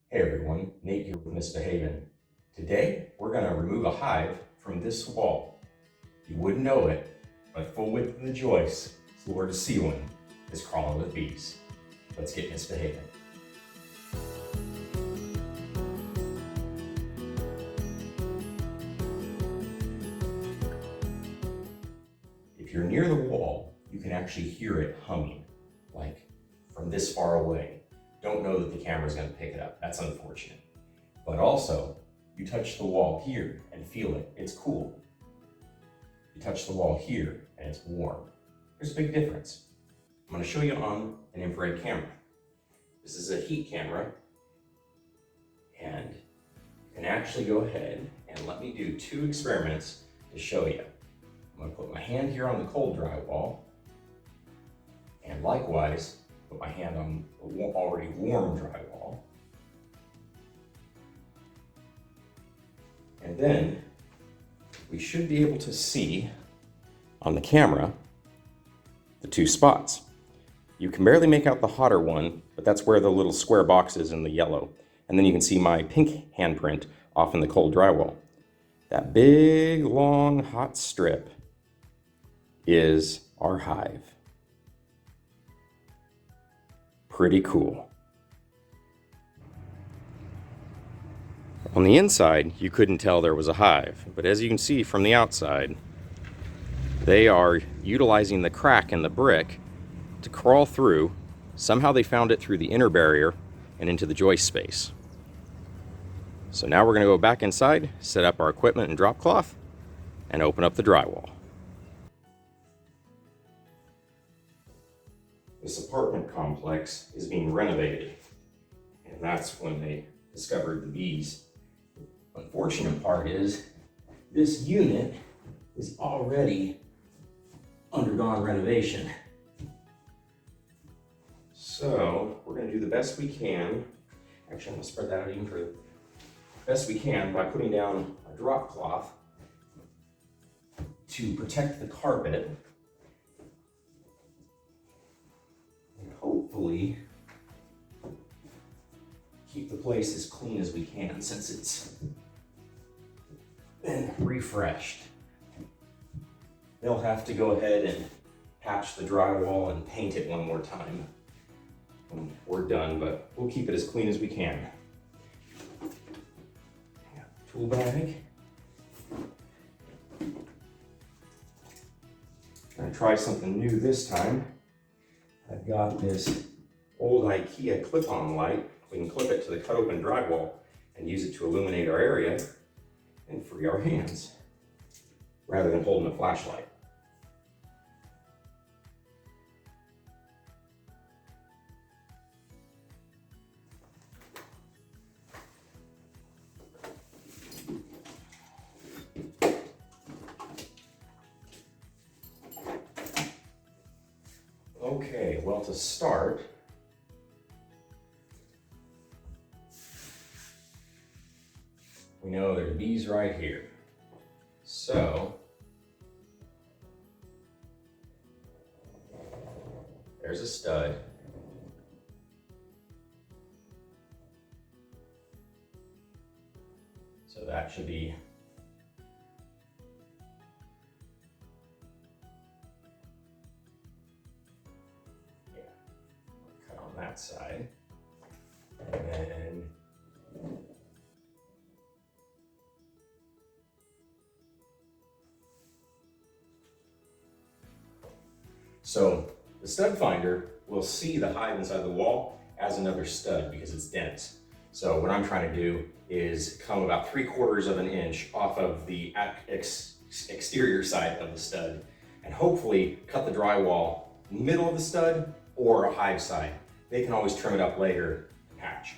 Hey everyone, Nate here with Misbehaving. Today, we're going to remove a hive from this wall. You wouldn't know it, but full width of the joist, floor to ceiling, is crawling with bees. Let's get misbehaving. If you're near the wall, you can actually hear it humming, like from this far away. Don't know that the camera's going to pick it up. That's unfortunate. But also, you touch the wall here and feel it. It's cool. You touch the wall here and it's warm. There's a big difference. I'm going to show you on an infrared camera. This is a heat camera, and you can actually go ahead and let me do 2 experiments to show you. I'm going to put my hand here on the cold drywall, and likewise put my hand on the already warm drywall. And then we should be able to see on the camera the 2 spots. You can barely make out the hotter one, but that's where the little square box is in the yellow. And then you can see my pink handprint off in the cold drywall. That big, long, hot strip is our hive. Pretty cool. On the inside, you couldn't tell there was a hive, but as you can see from the outside, they are utilizing the crack in the brick to crawl through. Somehow they found it through the inner barrier and into the joist space. So now we're going to go back inside, set up our equipment and drop cloth, and open up the drywall. This apartment complex is being renovated, and that's when they discovered the bees. The unfortunate part is this unit is already undergone renovation. So we're going to do the best we can. Actually, I'm going to spread that out even further. Best we can by putting down a drop cloth to protect the carpet. And hopefully keep the place as clean as we can since it's been refreshed. They'll have to go ahead and patch the drywall and paint it one more time when we're done, but we'll keep it as clean as we can. Tool bag. Gonna try something new this time. I've got this old Ikea clip-on light. We can clip it to the cut open drywall and use it to illuminate our area and free our hands rather than holding a flashlight. Okay, well, to start, we know there's bees right here. So there's a stud. So that should be cut on that side. And then so the stud finder will see the hive inside the wall as another stud because it's dense. So what I'm trying to do is come about 3/4 of an inch off of the exterior side of the stud and hopefully cut the drywall middle of the stud or a hive side. They can always trim it up later and patch.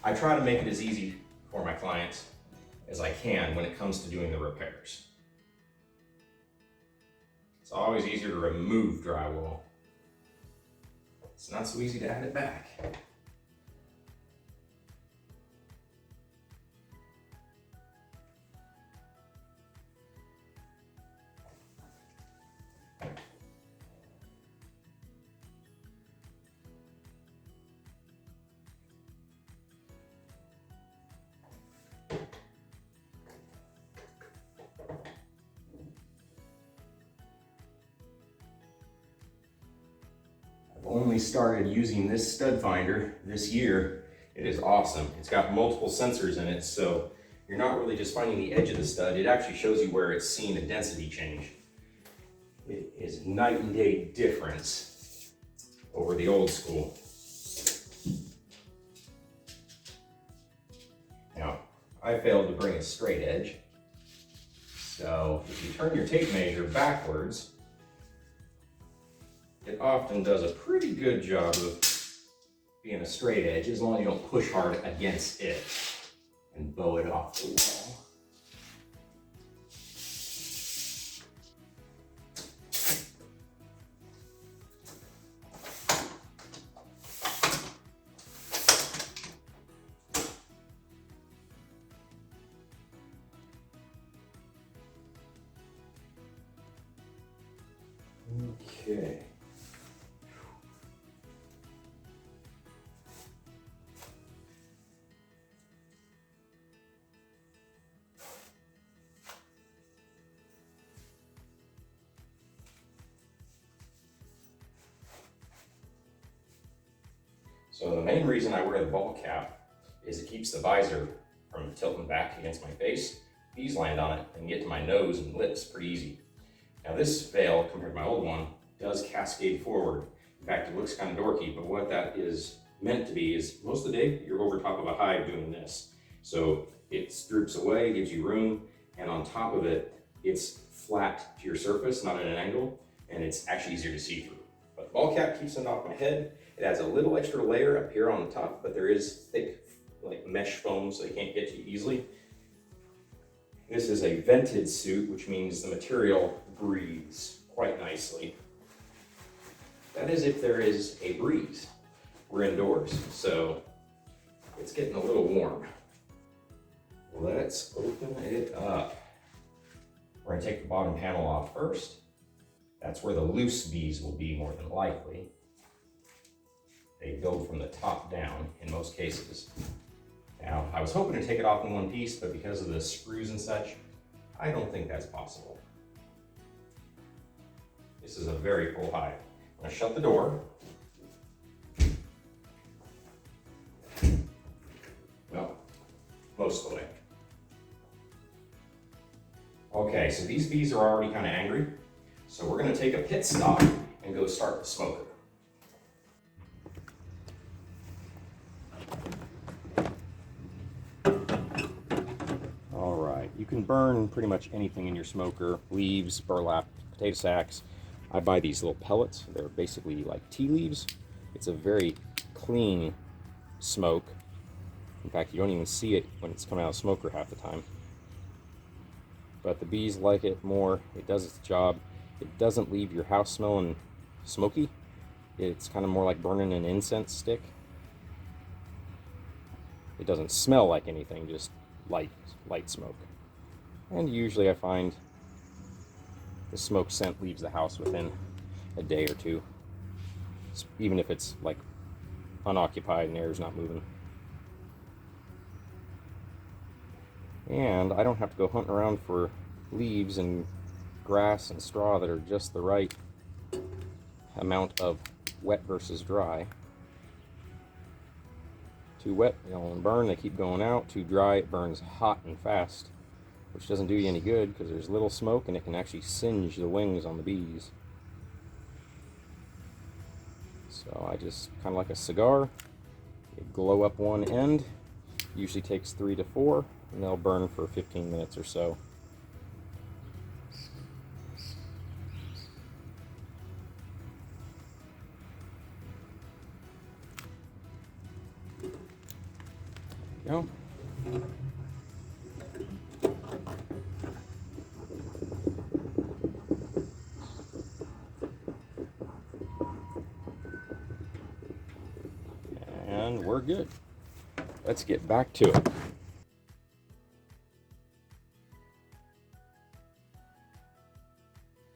I try to make it as easy for my clients as I can when it comes to doing the repairs. It's always easier to remove drywall. It's not so easy to add it back. Only started using this stud finder this year. It is awesome. It's got multiple sensors in it, so you're not really just finding the edge of the stud. It actually shows you where it's seen a density change. It is night and day difference over the old school. Now, I failed to bring a straight edge. So if you turn your tape measure backwards, it often does a pretty good job of being a straight edge, as long as you don't push hard against it and bow it off the wall. Okay. So the main reason I wear the ball cap is it keeps the visor from tilting back against my face. Bees land on it and get to my nose and lips pretty easy. Now this veil, compared to my old one, does cascade forward. In fact, it looks kind of dorky, but what that is meant to be is most of the day you're over top of a hive doing this. So it droops away, gives you room, and on top of it, it's flat to your surface, not at an angle, and it's actually easier to see through. But the ball cap keeps it off my head. It adds a little extra layer up here on the top, but there is thick like mesh foam, so they can't get to you easily. This is a vented suit, which means the material breathes quite nicely. That is if there is a breeze. We're indoors, so it's getting a little warm. Let's open it up. We're gonna take the bottom panel off first. That's where the loose bees will be more than likely. They build from the top down in most cases. Now, I was hoping to take it off in one piece, but because of the screws and such, I don't think that's possible. This is a very full hive. I'm gonna shut the door. Well, most of the way. Okay, so these bees are already kind of angry. So we're gonna take a pit stop and go start the smoker. All right, you can burn pretty much anything in your smoker, leaves, burlap, potato sacks. I buy these little pellets. They're basically like tea leaves. It's a very clean smoke. In fact, you don't even see it when it's coming out of the smoker half the time. But the bees like it more. It does its job. It doesn't leave your house smelling smoky. It's kind of more like burning an incense stick. It doesn't smell like anything, just light smoke. And usually I find the smoke scent leaves the house within a day or two, even if it's like unoccupied and air's not moving. And I don't have to go hunting around for leaves and grass and straw that are just the right amount of wet versus dry. Too wet, they don't burn, they keep going out. Too dry, it burns hot and fast, which doesn't do you any good because there's little smoke and it can actually singe the wings on the bees. So I just kind of like a cigar, you glow up one end, usually takes 3 to 4, and they'll burn for 15 minutes or so. Go. And we're good. Let's get back to it.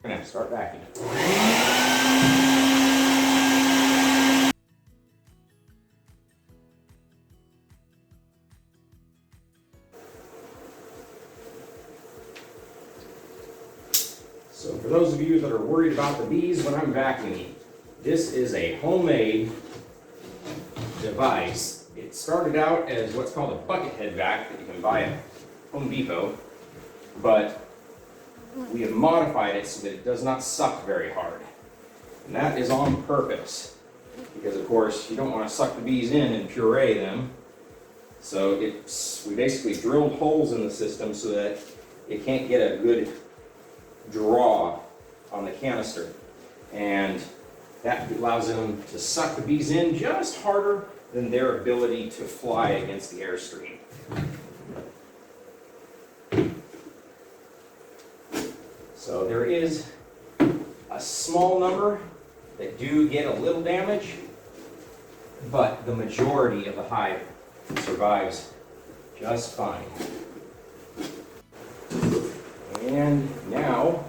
We're gonna have to start vacuuming. So for those of you that are worried about the bees when I'm vacuuming, This is a homemade device. It started out as what's called a bucket head vac that you can buy at Home Depot, but we have modified it so that it does not suck very hard. And that is on purpose, because of course you don't want to suck the bees in and puree them. So we basically drilled holes in the system so that it can't get a good draw on the canister. And that allows them to suck the bees in just harder than their ability to fly against the airstream. So there is a small number that do get a little damage, but the majority of the hive survives just fine. And now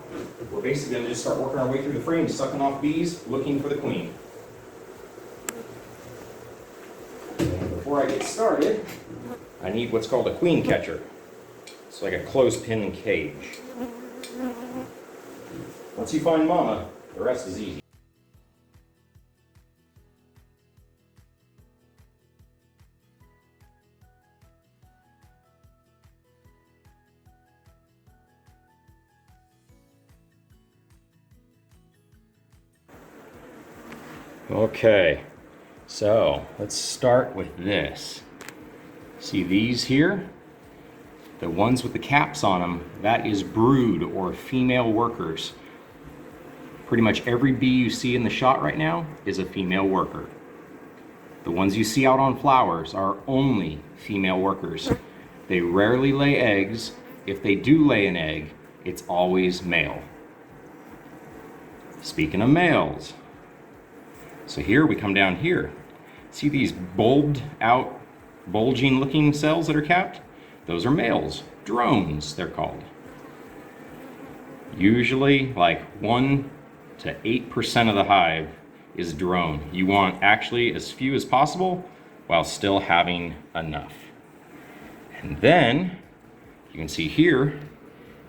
we're basically going to just start working our way through the frame, sucking off bees, looking for the queen. And before I get started, I need what's called a queen catcher. It's like a clothespin cage. Once you find mama, the rest is easy. Okay, so let's start with this. See these here? The ones with the caps on them, that is brood or female workers. Pretty much every bee you see in the shot right now is a female worker. The ones you see out on flowers are only female workers. They rarely lay eggs. If they do lay an egg, it's always male. Speaking of males, so here we come down here. See these bulbed out, bulging looking cells that are capped? Those are males, drones they're called. Usually like 1 to 8% of the hive is drone. You want actually as few as possible while still having enough. And then you can see here,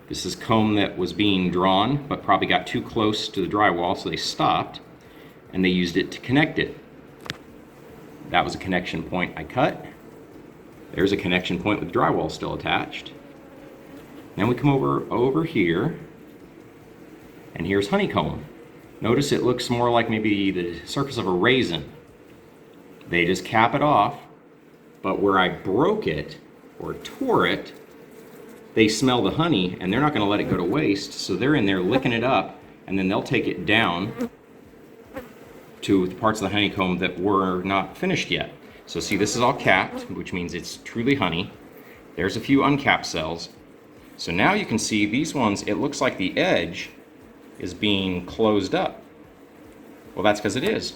this is comb that was being drawn but probably got too close to the drywall, so they stopped and they used it to connect it. That was a connection point I cut. There's a connection point with drywall still attached. Then we come over here, and here's honeycomb. Notice it looks more like maybe the surface of a raisin. They just cap it off, but where I broke it or tore it, they smell the honey and they're not going to let it go to waste, so they're in there licking it up, and then they'll take it down to the parts of the honeycomb that were not finished yet. So see, this is all capped, which means it's truly honey. There's a few uncapped cells. So now you can see these ones, it looks like the edge is being closed up. Well, that's because it is.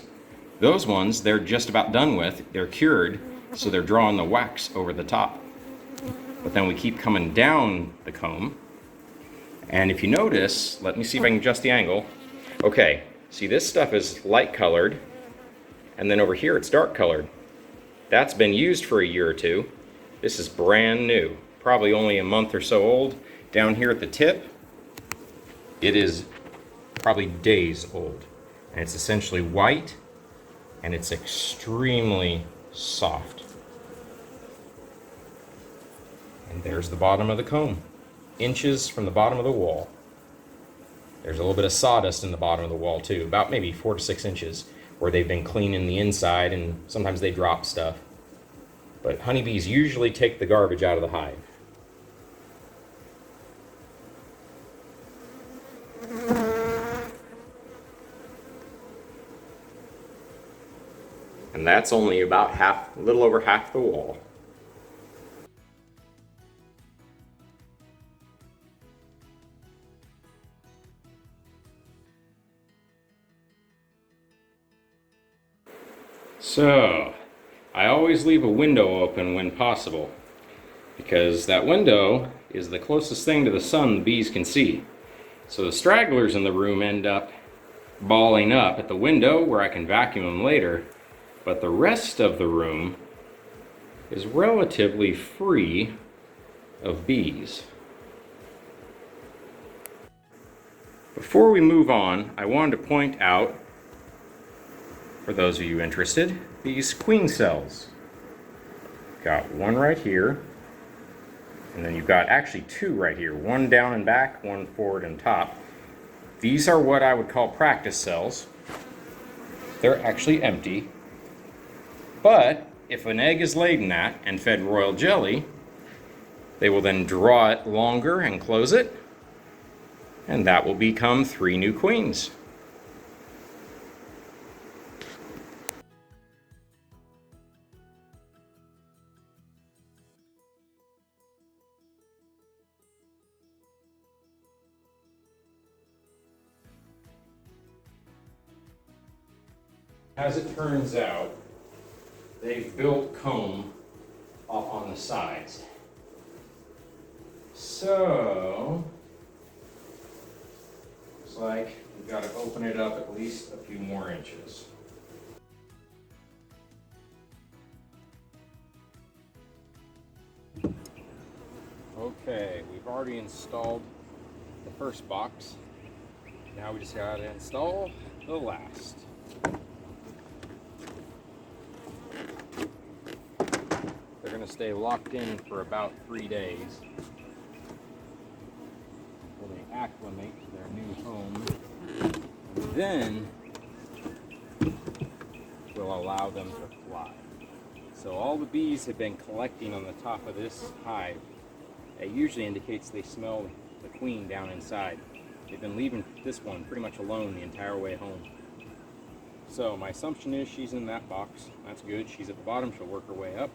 Those ones, they're just about done with. They're cured, so they're drawing the wax over the top. But then we keep coming down the comb. And if you notice, let me see if I can adjust the angle. Okay, see, this stuff is light colored, and then over here it's dark colored. That's been used for a year or two. This is brand new, probably only a month or so old. Down here at the tip, it is probably days old. And it's essentially white, and it's extremely soft. And there's the bottom of the comb, inches from the bottom of the wall. There's a little bit of sawdust in the bottom of the wall too, about maybe 4 to 6 inches, where they've been cleaning the inside and sometimes they drop stuff. But honeybees usually take the garbage out of the hive. And that's only about half, a little over half the wall. So, I always leave a window open when possible, because that window is the closest thing to the sun the bees can see. So the stragglers in the room end up balling up at the window where I can vacuum them later, but the rest of the room is relatively free of bees. Before we move on, I wanted to point out for those of you interested, these queen cells. Got one right here, and then you've got actually two right here, one down and back, one forward and top. These are what I would call practice cells. They're actually empty, but if an egg is laid in that and fed royal jelly, they will then draw it longer and close it, and that will become 3 new queens. As it turns out, they've built comb off on the sides. So, looks like we've got to open it up at least a few more inches. Okay, we've already installed the first box. Now we just got to install the last. They're going to stay locked in for about 3 days until they acclimate to their new home, and then we'll allow them to fly. So all the bees have been collecting on the top of this hive. It usually indicates they smell the queen down inside. They've been leaving this one pretty much alone the entire way home. So my assumption is she's in that box. That's good. She's at the bottom. She'll work her way up.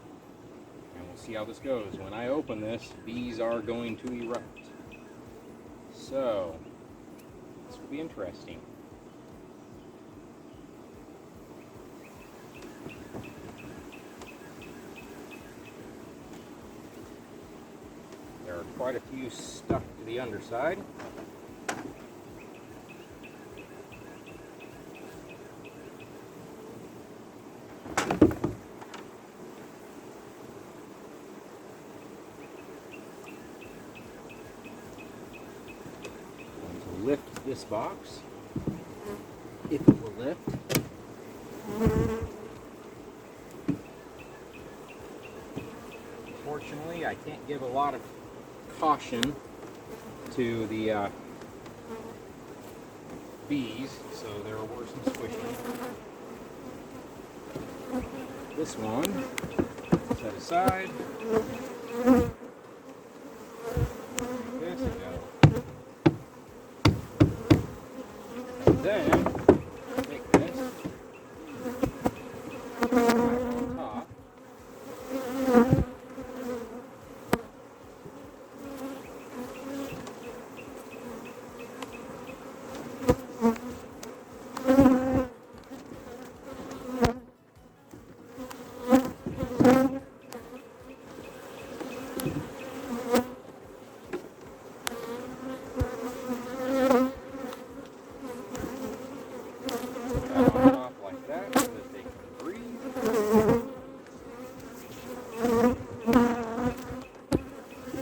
And we'll see how this goes. When I open this, bees are going to erupt. So, this will be interesting. There are quite a few stuck to the underside. Lift this box, if it will lift. Unfortunately, I can't give a lot of caution to the bees, so there were some squishing. This one, set aside. This we go. Then, take this, back on top, like that, so that they can breathe.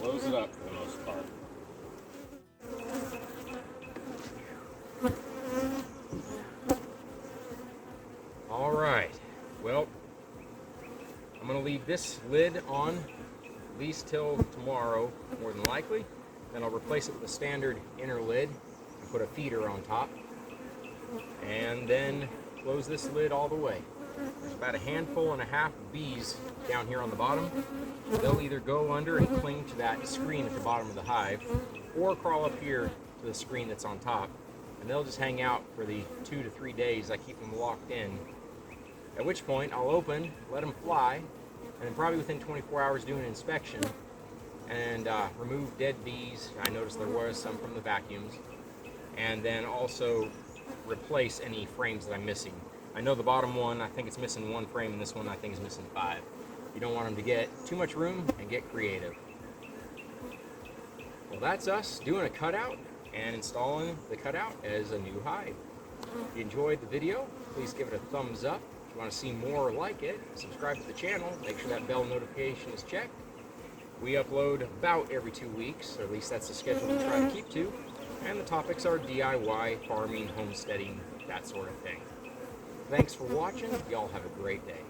Close it up for the most part. All right, well, I'm going to leave this lid on at least till tomorrow, more than likely. Then I'll replace it with a standard inner lid and put a feeder on top. And then close this lid all the way. There's about a handful and a half of bees down here on the bottom. They'll either go under and cling to that screen at the bottom of the hive, or crawl up here to the screen that's on top. And they'll just hang out for the 2 to 3 days I keep them locked in. At which point I'll open, let them fly, and then probably within 24 hours do an inspection and remove dead bees. I noticed there was some from the vacuums. And then also replace any frames that I'm missing. I know the bottom one, I think it's missing 1 frame, and this one I think is missing 5. You don't want them to get too much room and get creative. Well, that's us doing a cutout and installing the cutout as a new hive. If you enjoyed the video, please give it a thumbs up. If you want to see more like it, subscribe to the channel. Make sure that bell notification is checked. We upload about every 2 weeks, or at least that's the schedule we try to keep to. And the topics are DIY, farming, homesteading, that sort of thing. Thanks for watching. Y'all have a great day.